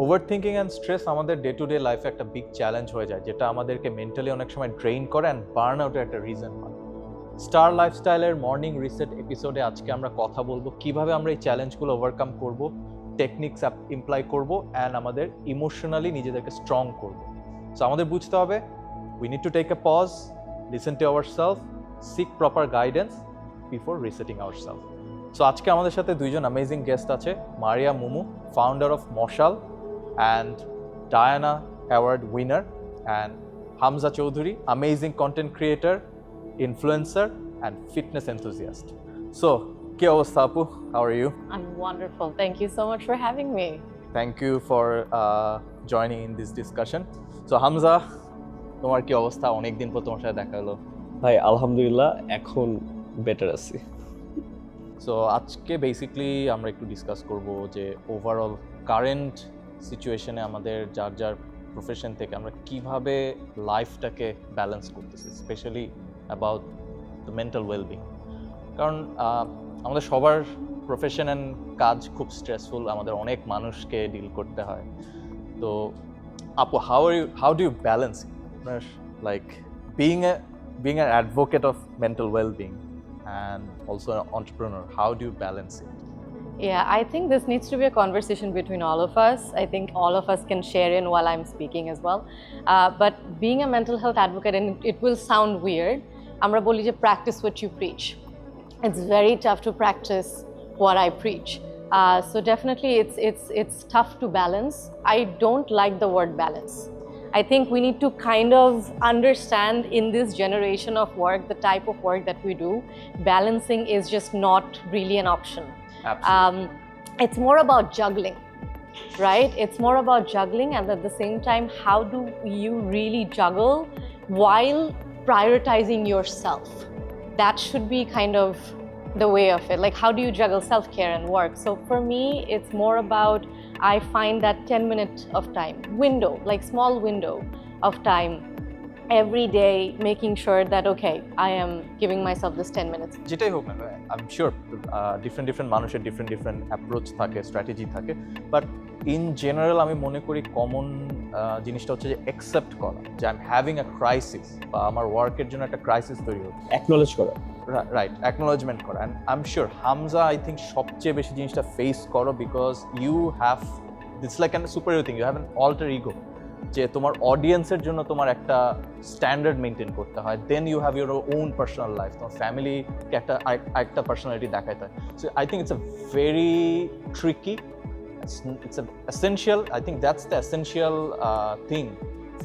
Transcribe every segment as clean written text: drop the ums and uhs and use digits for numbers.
ওভারথিঙ্কিং and stress আমাদের day to day লাইফে একটা বিগ চ্যালেঞ্জ হয়ে যায়, যেটা আমাদেরকে মেন্টালি অনেক সময় ড্রেইন করে অ্যান্ড বার্ন আউটের একটা রিজন হয়। স্টার লাইফস্টাইলের মর্নিং রিসেট এপিসোডে আজকে আমরা কথা বলবো কিভাবে আমরা এই চ্যালেঞ্জগুলো ওভারকাম করব, টেকনিক্স ইমপ্লাই করব অ্যান্ড আমাদের ইমোশনালি নিজেদেরকে স্ট্রং করব। সো আমাদের বুঝতে হবে we need to take a pause, listen to ourselves, seek proper guidance before resetting ourselves. So আজকে আমাদের সাথে দুইজন অ্যামেজিং গেস্ট আছে, Maria Mumu, founder of Moshal and Diana award winner, and Hamza Chowdhury, amazing content creator, influencer and fitness enthusiast. So, কি অবস্থা আপু? How are you? I'm wonderful. Thank you so much for having me. Thank you for joining in this discussion. So, Hamza, তোমার কি অবস্থা? অনেকদিন পর তোমার সাথে দেখা হলো। ভাই আলহামদুলিল্লাহ, এখন বেটার আছি। সো আজকে বেসিক্যালি আমরা একটু ডিসকাস করব যে ওভারঅল কারেন্ট সিচুয়েশনে আমাদের যার যার প্রফেশন থেকে আমরা কিভাবে লাইফটাকে ব্যালেন্স করতেছি, specially about the mental wellbeing. কারণ আমাদের সবার প্রফেশন অ্যান্ড কাজ খুব স্ট্রেসফুল, আমাদের অনেক মানুষকে ডিল করতে হয়। তো আপু, হাউ ডু ইউ ব্যালেন্স আপনার like being an advocate of mental well-being and also an entrepreneur, how do you balance it? Yeah, I think this needs to be a conversation between all of us. I think all of us can share in while I'm speaking as well. But being a mental health advocate, and it will sound weird, amra boli je practice what you preach. It's very tough to practice what I preach. So definitely it's tough to balance. I don't like the word balance. I think we need to kind of understand in this generation of work, the type of work that we do, balancing is just not really an option. It's more about juggling, right? It's more about juggling, and at the same time, how do you really juggle while prioritizing yourself? That should be kind of the way of it. Like, how do you juggle self-care and work? So for me, it's more about, I find that 10 minutes of time window, like small window of time every day, making sure that okay, I am giving myself this 10 minutes. যেটাই হোক না, I am sure different মানুষের different approach থাকে, strategy থাকে, but in general আমি মনে করি common জিনিসটা হচ্ছে যে অ্যাকসেপ্ট করা যে I am having a crisis, বা আমার ওয়ার্কের জন্য একটা ক্রাইসিস তৈরি হচ্ছে, অ্যাকনলেজ করা, রাইট, অ্যাকনোলেজমেন্ট করা। And I am sure Hamza I think সবচেয়ে বেশি জিনিসটা ফেস করো, because you have this like an superior thing, you have an alter ego, যে তোমার অডিয়েন্সের জন্য তোমার একটা স্ট্যান্ডার্ড মেনটেন করতে হয়, then you have your own personal life, তোমার ফ্যামিলিকে একটা পার্সোনালিটি দেখাইতে হয়। So I think it's a very tricky, it's an essential, I think that's the essential thing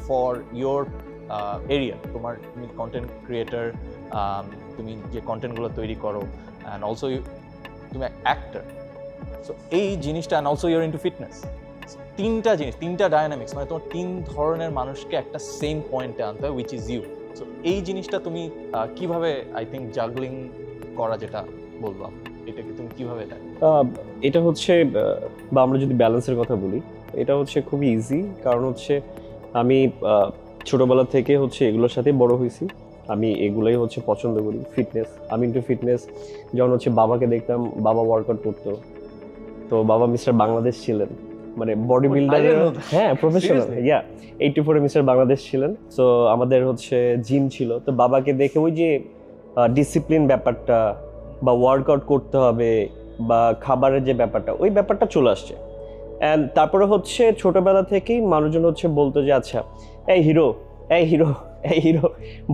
for your area. তোমার তুমি কন্টেন্ট ক্রিয়েটর, তুমি যে কন্টেন্টগুলো তৈরি করো, অ্যান্ড অলসো তুমি অ্যাক্টর। সো এই জিনিসটা, and also your into fitness, তিনটা জিনিস, তিনটা ডায়নামিক্স, মানে তোমার তিন ধরনের মানুষকে একটা সেম পয়েন্টে আনতে হয়, উইচ ইজ ইউ। সো এই জিনিসটা তুমি কিভাবে, আই থিঙ্ক জাগলিং করা যেটা বলবো, এটাকে তুমি কিভাবে দেয়? এটা হচ্ছে, বা আমরা যদি ব্যালেন্সের কথা বলি, এটা হচ্ছে খুবই ইজি। কারণ হচ্ছে আমি ছোটবেলা থেকে হচ্ছে এগুলোর সাথে বড় হয়েছি, আমি এগুলোই হচ্ছে পছন্দ করি। ফিটনেস, আমি একটু ফিটনেস, যখন হচ্ছে বাবাকে দেখতাম, বাবা ওয়ার্কআউট করতো, তো বাবা মিস্টার বাংলাদেশ ছিলেন, মানে বডি বিল্ডার, হ্যাঁ প্রফেশনাল, 84 মিস্টার বাংলাদেশ ছিলেন। তো আমাদের হচ্ছে জিম ছিল, তো বাবাকে দেখে ওই যে ডিসিপ্লিন ব্যাপারটা, বা ওয়ার্কআউট করতে হবে, বা খাবারের যে ব্যাপারটা, ওই ব্যাপারটা চলে আসছে। অ্যান্ড তারপরে হচ্ছে ছোটবেলা থেকেই মানুষজন হচ্ছে বলতো যে আচ্ছা এই হিরো, এই হিরো, এই হিরো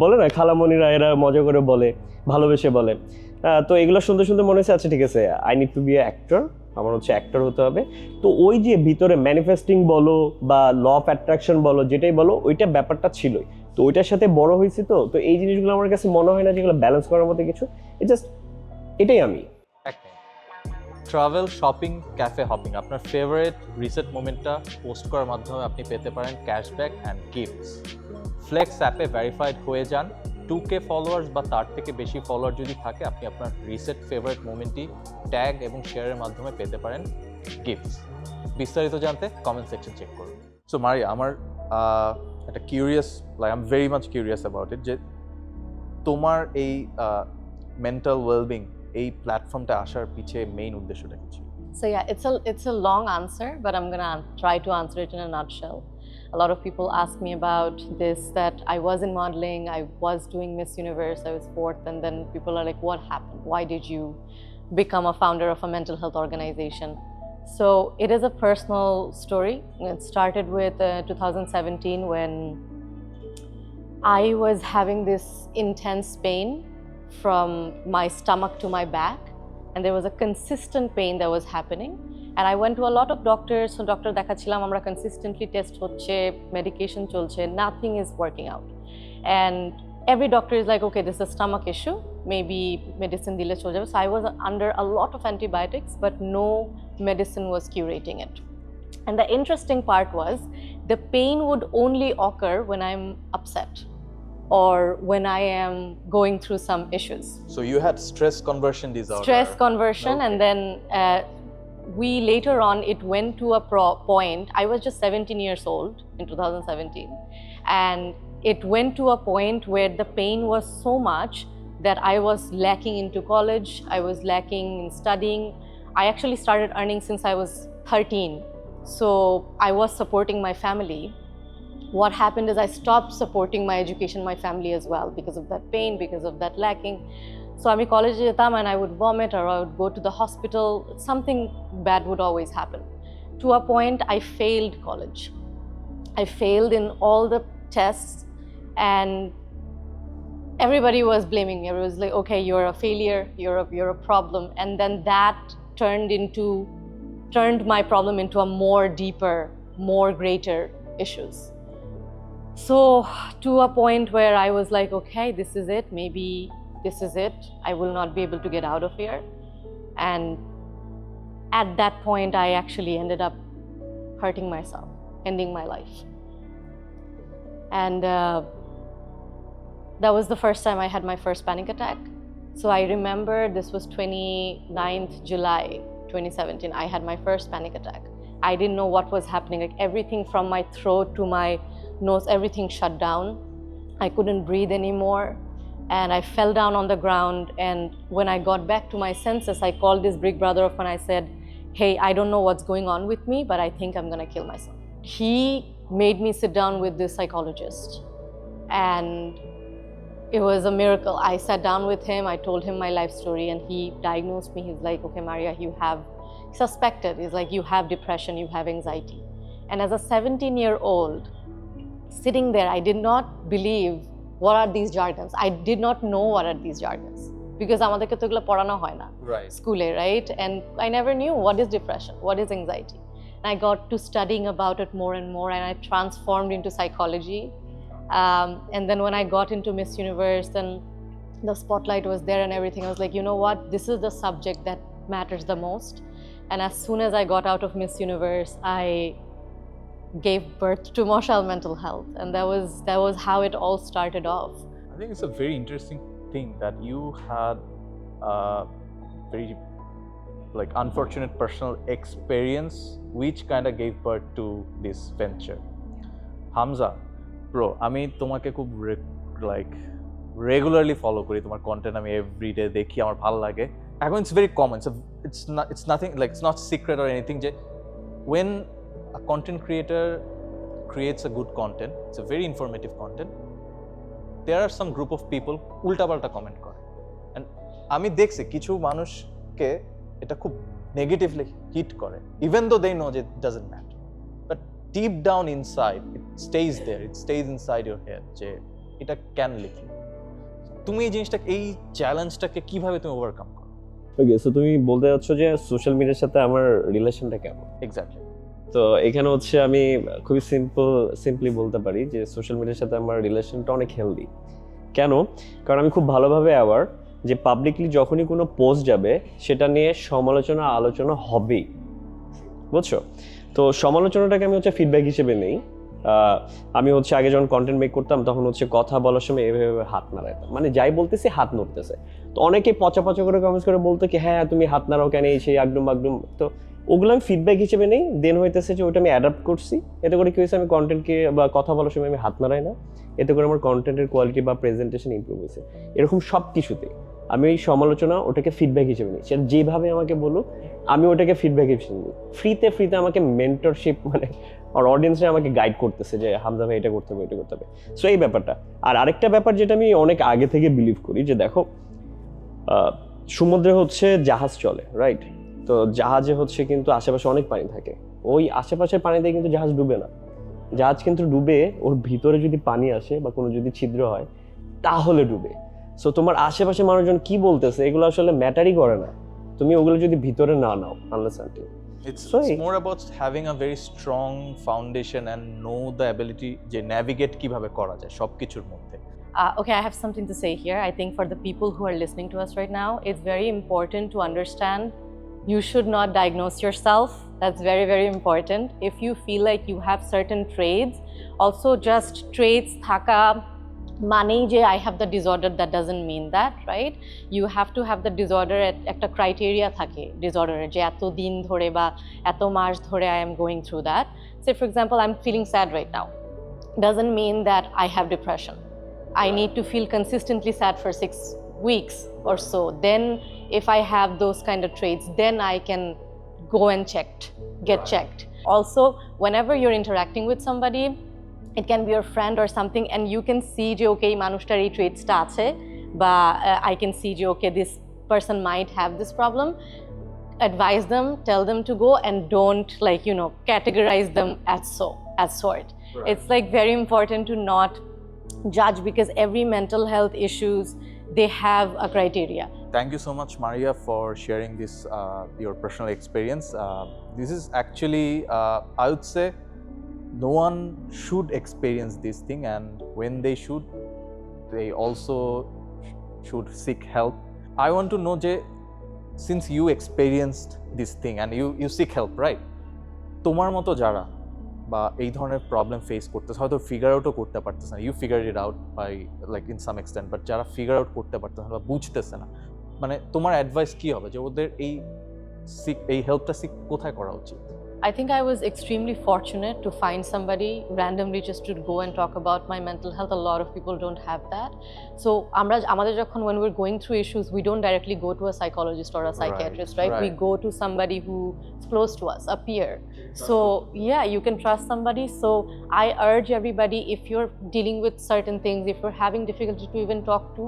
বলে না, খালামণিরা এরা মজা করে বলে, ভালোবেসে বলে। তো এগুলো শুনতে শুনতে মনে হচ্ছে আচ্ছা ঠিক আছে, I need to be a actor, আমার হচ্ছে অ্যাক্টর হতে হবে। তো ওই যে ভিতরে ম্যানিফেস্টিং বলো বা ল অফ অ্যাট্রাকশন বলো, যেটাই বলো, ওইটা ব্যাপারটা ছিলই। তো ওইটার সাথে বড় হয়েছি, তো এই জিনিসগুলো আমার কাছে মনে হয় না যেগুলো ব্যালেন্স করার মতো কিছু, জাস্ট এটাই আমি। ট্রাভেল, শপিং, ক্যাফে হপিং, আপনার ফেভারিট রিসেট মোমেন্টটা পোস্ট করার মাধ্যমে আপনি পেতে পারেন ক্যাশব্যাক অ্যান্ড গিফটস। ফ্লেক্স অ্যাপে ভেরিফাইড হয়ে যান, 2K ফলোয়ার্স বা তার থেকে বেশি ফলোয়ার যদি থাকে, আপনি আপনার রিসেট ফেভারিট মোমেন্টটি ট্যাগ এবং শেয়ারের মাধ্যমে পেতে পারেন গিফটস। বিস্তারিত জানতে কমেন্ট সেকশন চেক করুন। সো মারিয়া, আমার একটা curious, like I am very much curious about it, যে তোমার এই মেন্টাল ওয়েলবিং, এই প্ল্যাটফর্মটা আসার পিছে মেইন উদ্দেশ্যটা কি ছিল? So yeah, it's a long answer, but I'm gonna try to answer it in a nutshell. A lot of people ask me about this, that I was in modeling, I was doing Miss Universe, I was fourth, and then people are like, what happened? Why did you become a founder of a mental health organization? So it is a personal story. It started with 2017 when I was having this intense pain from my stomach to my back, and there was a consistent pain that was happening. And I went to a lot of doctors. So doctor দেখাচ্ছিলাম, আমরা consistently test হচ্ছে, medication চলছে, nothing is working out. And every doctor is like, okay, this is a stomach issue, maybe medicine দিলে চলে যাবে. So I was under a lot of antibiotics, but no medicine was curating it. And the interesting part was, the pain would only occur when I'm upset or when I am going through some issues. So you had stress conversion disorder. Stress conversion, Okay. and then we later on, it went to a point. I was just 17 years old in 2017, and it went to a point where the pain was so much that I was lacking into college, I was lacking in studying. I actually started earning since I was 13, so I was supporting my family. What happened is I stopped supporting my education, my family as well, because of that pain, because of that lacking. So I'm in college and I would vomit, or I would go to the hospital. Something bad would always happen. To a point, I failed college. I failed in all the tests, and everybody was blaming me. Everybody was like, okay, you're a failure, you're a problem. And then that turned my problem into a more deeper, more greater issues. So to a point where I was like, okay, this is it, maybe this is it, I will not be able to get out of here. And at that point, I actually ended up hurting myself, ending my life. And that was the first time I had my first panic attack. So I remember this was 29th July 2017. I had my first panic attack. I didn't know what was happening. Like, everything from my throat to my nose, everything shut down. I couldn't breathe anymore. And I fell down on the ground. And when I got back to my senses, I called this big brother of mine. I said, hey, I don't know what's going on with me, but I think I'm gonna kill myself. He made me sit down with this psychologist. And it was a miracle. I sat down with him, I told him my life story, and he diagnosed me. He's like, okay, Maria, you have suspected. He's like, you have depression, you have anxiety. And as a 17-year-old, sitting there, I did not believe, what are these jargons? I did not know what are these jargons, because আমাদেরকে তো এগুলো পড়ানো হয় না স্কুলে, right? And I never knew what is depression, what is anxiety. And I got to studying about it more and more, and I transformed into psychology. And then when I got into Miss Universe, and the spotlight was there and everything, I was like, you know what? This is the subject that matters the most. And as soon as I got out of Miss Universe, I gave birth to Moshal Mental Health, and that was how it all started off. I think it's a very interesting thing that you had a very unfortunate personal experience which kind of gave birth to this venture. Hamza, bro, আমি তোমাকে খুব regularly follow করি, তোমার content আমি everyday দেখি, আমার ভালো লাগে। এখন it's very common, it's nothing, like it's not secret or anything, যে when a content creator creates a good content, it's a very informative content, there are some group of people উল্টাপাল্টা comment করে। and আমি দেখছি কিছু মানুষকে এটা খুব negatively hit করে, even though they know it doesn't matter, but deep down inside it stays there, it stays inside your head যে এটা কেন লিখলি। তুমি এই জিনিসটাকে, এই চ্যালেঞ্জটাকে কিভাবে তুমি ওভারকাম করো? ওকে, সো তুমি বলতে যাচ্ছ যে সোশ্যাল মিডিয়ার সাথে আমার রিলেশনটা কেমন? এক্স্যাক্টলি। তো এখানে হচ্ছে আমি খুবই সিম্পলি বলতে পারি যে সোশ্যাল মিডিয়ার সাথে আমার রিলেশনটা অনেক হেলদি। কেন? কারণ আমি খুব ভালোভাবে অ্যাওয়ার যে পাবলিকলি যখনই কোনো পোস্ট যাবে সেটা নিয়ে সমালোচনা আলোচনা হবেই, বুঝছো? তো সমালোচনাটাকে আমি হচ্ছে ফিডব্যাক হিসেবে নেই। আমি হচ্ছে আগে যখন কন্টেন্ট মেক করতাম তখন হচ্ছে কথা বলার সময় এভাবে হাত নাড়াইতাম, মানে যাই বলতেছি হাত নড়তেছে। তো অনেকে পচা করে কমেন্টস করে বলতো কি হ্যাঁ তুমি হাত নাড়াও কেন, এই সেই আগডুম। তো ওগুলো আমি ফিডব্যাক হিসেবে নেই। দেন হইতেছে যে ওটা আমি অ্যাডাপ্ট করছি, এতে করে কি হয়েছে আমি কন্টেন্টকে বা কথা বলার সময় আমি হাত নাড়াই না, এতে করে আমার কন্টেন্টের কোয়ালিটি বা প্রেজেন্টেশন ইমপ্রুভ হয়েছে। এরকম সব কিছুতে আমি ওই সমালোচনা ওটাকে ফিডব্যাক হিসেবে নিই। সে যেভাবে আমাকে বলুক আমি ওটাকে ফিডব্যাক হিসেবে নিই। ফ্রিতে আমাকে মেন্টরশিপ মানে আর অডিয়েন্সরা আমাকে গাইড করতেছে যে হামজা ভাই এটা করতে হবে এটা করতে হবে। সো এই ব্যাপারটা। আর আরেকটা ব্যাপার যেটা আমি অনেক আগে থেকে বিলিভ করি যে দেখো সমুদ্রে হচ্ছে জাহাজ চলে, রাইট? তো জাহাজে হচ্ছে কিন্তু আশেপাশে অনেক পানি থাকে, ওই আশেপাশের পানিতে কিন্তু জাহাজ ডুবে না। জাহাজ কিন্তু ডুবে ওর ভিতরে যদি পানি আসে বা কোনো যদি ছিদ্র হয় তাহলে ডুবে। সো তোমার আশেপাশে মানুষজন কি বলতেছে এগুলো আসলে ম্যাটারই করে না, তুমি ওগুলো যদি ভিতরে না নাও unless until. It's more about having a very strong foundation and know the ability যে navigate কিভাবে করা যায় সবকিছুর মধ্যে। Okay, I have something to say here. I think for the people who are listening to us right now, it's very important to understand you should not diagnose yourself. That's very, very important. If you feel like you have certain traits, also just traits thaka মানেই যে I have the disorder, that doesn't mean that, right? You have to have the disorder at একটা criteria থাকে disorder যে এত দিন ধরে বা এত মাস ধরে I am going through that. Say for example, I'm feeling sad right now. Doesn't mean that I have depression. I need to feel consistently sad for 6 weeks or so. Then if I have those kind of traits, then I can go and get checked. Also, whenever you're interacting with somebody, it can be your friend or something, and you can see যে okay মানুষটার এই traitsটা আছে বা I can see যে okay this person might have this problem. Advise them, tell them to go, and don't like categorize them as sort. Right. It's like very important to not judge because every mental health issues they have a criteria. Thank you so much, Maria, for sharing this your personal experience. This is actually I would say no one should experience this thing, and when they should, they also should seek help. I want to know, Jay, since you experienced this thing and you seek help, right? তোমার মতো যারা বা এই ধরনের problem face করতেছে, হয়তো figure আউটও করতে পারতেছে না, you figure it out by like in some extent, but যারা ফিগার আউট করতে পারতেছে না বা বুঝতেছে না, মানে তোমার অ্যাডভাইস কি হবে যে ওদের এই হেল্পটা কোথায় করা উচিত? I think I was extremely fortunate to find somebody randomly just to go and talk about my mental health. A lot of people don't have that. So আমাদের যখন when we're going through issues, we don't directly go to a psychologist or a psychiatrist, right? We go to somebody who's close to us, a peer. So yeah, you can trust somebody. So I urge everybody, if you're dealing with certain things, if you're having difficulty to even talk to,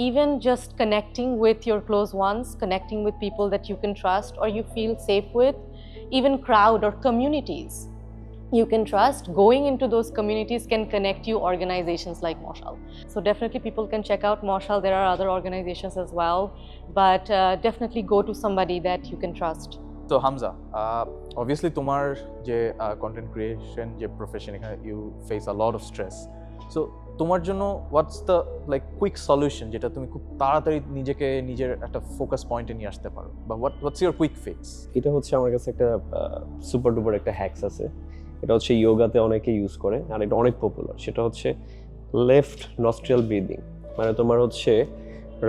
even just connecting with your close ones, connecting with people that you can trust or you feel safe with, even crowd or communities you can trust, going into those communities can connect you organizations like Moshal. So definitely people can check out Moshal. There are other organizations as well, but definitely go to somebody that you can trust. So Hamza, obviously তোমার যে content creation যে profession, এখানে you face a lot of stress. So তোমার জন্য what's the like quick solution যেটা তুমি খুব তাড়াতাড়ি নিজের একটা ফোকাস পয়েন্টে নিয়ে আসতে পারো, বা হোয়াটস ইউর কুইক ফিক্স? এটা হচ্ছে আমার কাছে একটা সুপার ডুপার একটা হ্যাকস আছে, এটা হচ্ছে ইয়োগাতে অনেকে ইউজ করে আর এটা অনেক পপুলার। সেটা হচ্ছে লেফট নস্ট্রিয়াল ব্রিদিং, মানে তোমার হচ্ছে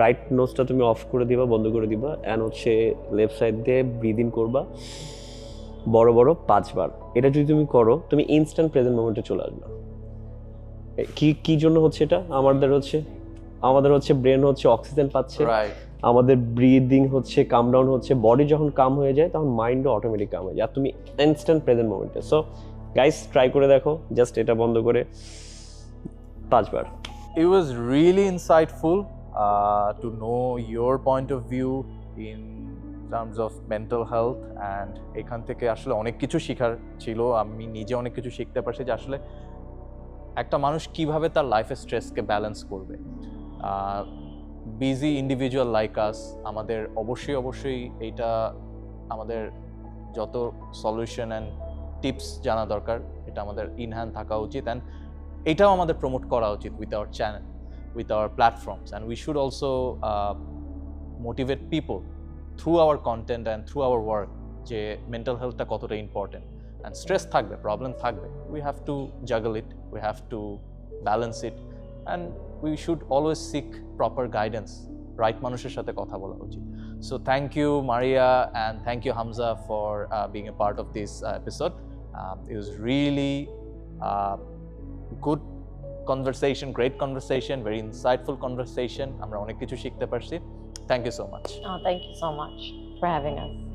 রাইট নোজটা তুমি অফ করে দিবা, বন্ধ করে দিবা, অ্যান্ড হচ্ছে লেফট সাইড দিয়ে ব্রিদিং করবা বড় 5 বার। এটা যদি তুমি করো তুমি ইনস্ট্যান্ট প্রেজেন্ট মোমেন্টে চলে আসবে। কি জন্য হচ্ছে এটা? আমাদের হচ্ছে ব্রেন হচ্ছে অক্সিজেন পাচ্ছে, আমাদের ব্রিদিং হচ্ছে কাম ডাউন হচ্ছে, বডি যখন কাম হয়ে যায় তখন মাইন্ডও অটোমেটিক কাম হয়ে যায়, আর তুমি ইনস্ট্যান্ট প্রেজেন্ট মোমেন্টে। সো গাইস ট্রাই করে দেখো, জাস্ট এটা বন্ধ করে 5 বার। It was really insightful to know your point of view in terms of mental health, and এখান থেকে আসলে অনেক কিছু শেখার ছিল। আমি নিজে অনেক কিছু শিখতে পারছি যে আসলে একটা মানুষ কিভাবে তার লাইফে স্ট্রেসকে ব্যালেন্স করবে। বিজি ইন্ডিভিজুয়াল লাইক আস, আমাদের অবশ্যই এইটা আমাদের যত সলিউশন অ্যান্ড টিপস জানা দরকার এটা আমাদের ইন হ্যান্ড থাকা উচিত, অ্যান্ড এটাও আমাদের প্রমোট করা উচিত with our channel, with our platforms, and we should also motivate people through our content and through our work যে মেন্টাল হেলথটা কতটা ইম্পর্টেন্ট। And stress থাকবে, প্রবলেম থাকবে, we have to juggle it, we have to balance it, and we should always seek proper guidance. Right মানুষের সাথে কথা বলা উচিত। So thank you Maria and thank you Hamza for being a part of this episode. It was really good conversation, great conversation, very insightful conversation. আমরা অনেক কিছু শিখতে পারছি। Thank you so much. Oh, thank you so much for having us.